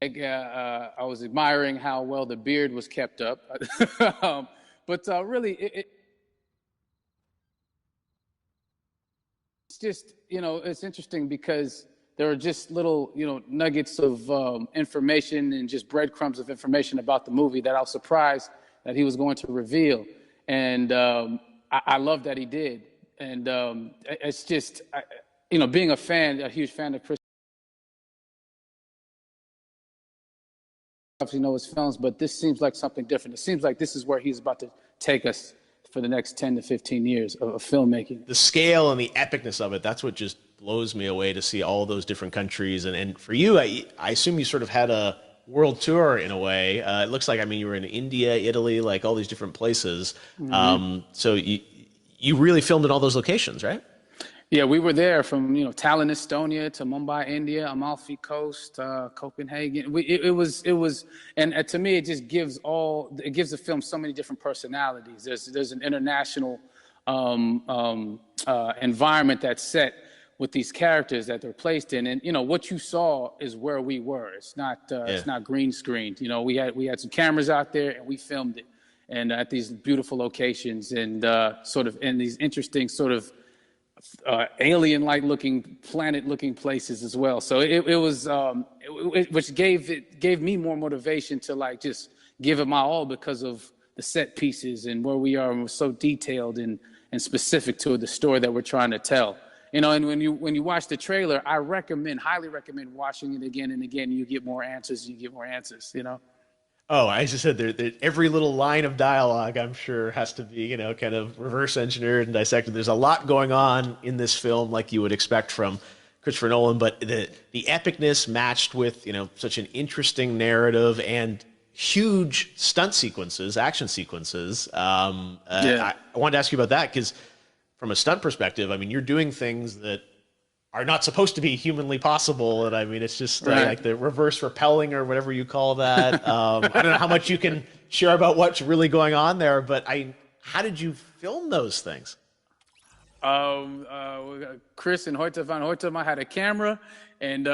I was admiring how well the beard was kept up. But really, it's just, it's interesting because there are just little, nuggets of information and just breadcrumbs of information about the movie that I was surprised that he was going to reveal. And I love that he did. And it's just, being a huge fan of Chris, obviously know his films, but this seems like something different. It seems like this is where he's about to take us for the next 10 to 15 years of filmmaking. The scale and the epicness of it, that's what just blows me away, to see all those different countries. And for you, I assume you sort of had a world tour in a way. It looks like, you were in India, Italy, like all these different places. Mm-hmm. So you really filmed in all those locations, right? Yeah, we were there from Tallinn, Estonia, to Mumbai, India, Amalfi Coast, Copenhagen. It was, and to me, it just gives the film so many different personalities. There's an international environment that's set with these characters that they're placed in, and what you saw is where we were. It's not green screened. We had some cameras out there and we filmed it, and at these beautiful locations and sort of in these interesting sort of alien-like looking, planet-looking places as well. So which gave me more motivation to just give it my all, because of the set pieces and where we are, and we're so detailed and specific to the story that we're trying to tell. And when you watch the trailer, I highly recommend watching it again and again. You get more answers. Oh, I just said every little line of dialogue, I'm sure, has to be, kind of reverse engineered and dissected. There's a lot going on in this film, like you would expect from Christopher Nolan, but the epicness matched with, such an interesting narrative and huge stunt sequences, action sequences. I wanted to ask you about that, because from a stunt perspective, you're doing things that are not supposed to be humanly possible. And it's just like the reverse rappelling or whatever you call that. I don't know how much you can share about what's really going on there, but how did you film those things? Chris and Hoyte van Hoytema had a camera, and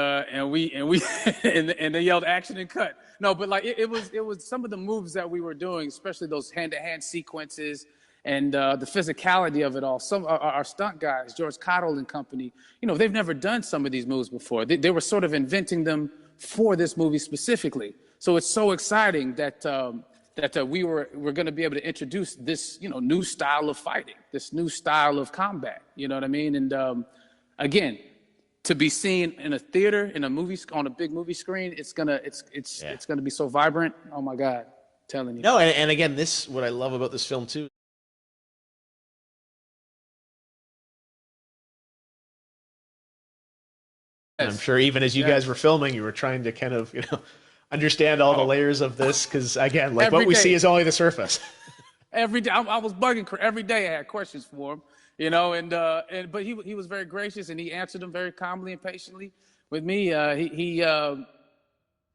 they yelled action and cut. No, but it was some of the moves that we were doing, especially those hand-to-hand sequences, and the physicality of it all. Some our stunt guys, George Cottle and company, they've never done some of these moves before. They were sort of inventing them for this movie specifically. So it's so exciting that we're going to be able to introduce this new style of fighting, this new style of combat. You know what I mean? And again, to be seen in a theater, in a movie, on a big movie screen, it's gonna be so vibrant. Oh my God, I'm telling you. No, and again, what I love about this film too. I'm sure even as you guys were filming, you were trying to kind of, understand all the layers of this, because again, what we see is only the surface. Every day, I was bugging. Every day I had questions for him, but he was very gracious, and he answered them very calmly and patiently with me. It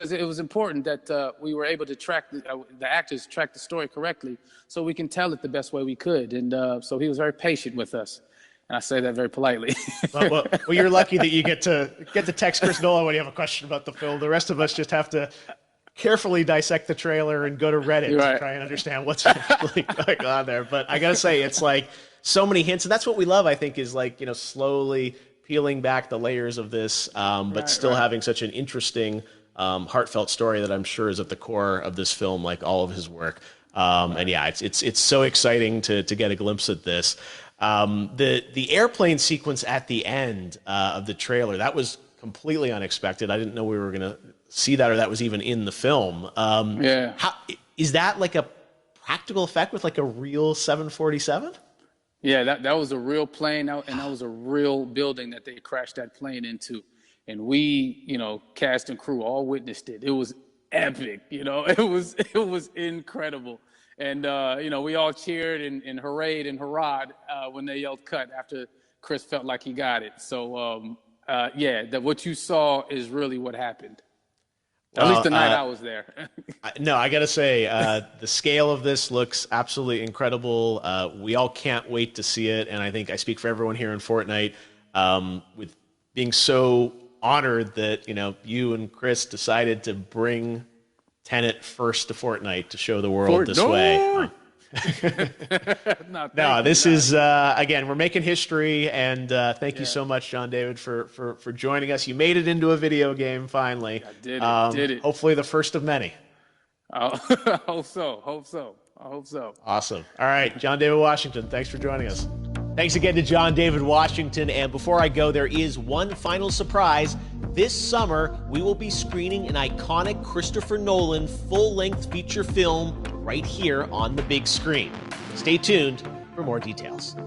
was important that we were able to track the actors track the story correctly, so we can tell it the best way we could. And so he was very patient with us. And I say that very politely. well, you're lucky that you get to text Chris Nolan when you have a question about the film. The rest of us just have to carefully dissect the trailer and go to Reddit to try and understand what's really going on there. But I gotta say, it's like so many hints, and that's what we love, I think, is slowly peeling back the layers of this, but still having such an interesting, heartfelt story that I'm sure is at the core of this film, like all of his work. And yeah, it's so exciting to get a glimpse at this. The airplane sequence at the end of the trailer, that was completely unexpected. I didn't know we were going to see that, or that was even in the film. Is that like a practical effect with a real 747? Yeah, that was a real plane, and that was a real building that they crashed that plane into. And we, cast and crew all witnessed it. It was epic, it was incredible. And, we all cheered and hurrayed and hurrahed when they yelled cut after Chris felt like he got it. So, what you saw is really what happened. At least the night I was there. No, I got to say, the scale of this looks absolutely incredible. We all can't wait to see it. And I think I speak for everyone here in Fortnite with being so honored that, you and Chris decided to bring Tenet first to Fortnite to show the world this way. No, this is, again, we're making history, and thank you so much, John David, for joining us. You made it into a video game, finally. I did it. Hopefully the first of many. I hope so. Awesome. All right, John David Washington, thanks for joining us. Thanks again to John David Washington. And before I go, there is one final surprise. This summer, we will be screening an iconic Christopher Nolan full-length feature film right here on the big screen. Stay tuned for more details.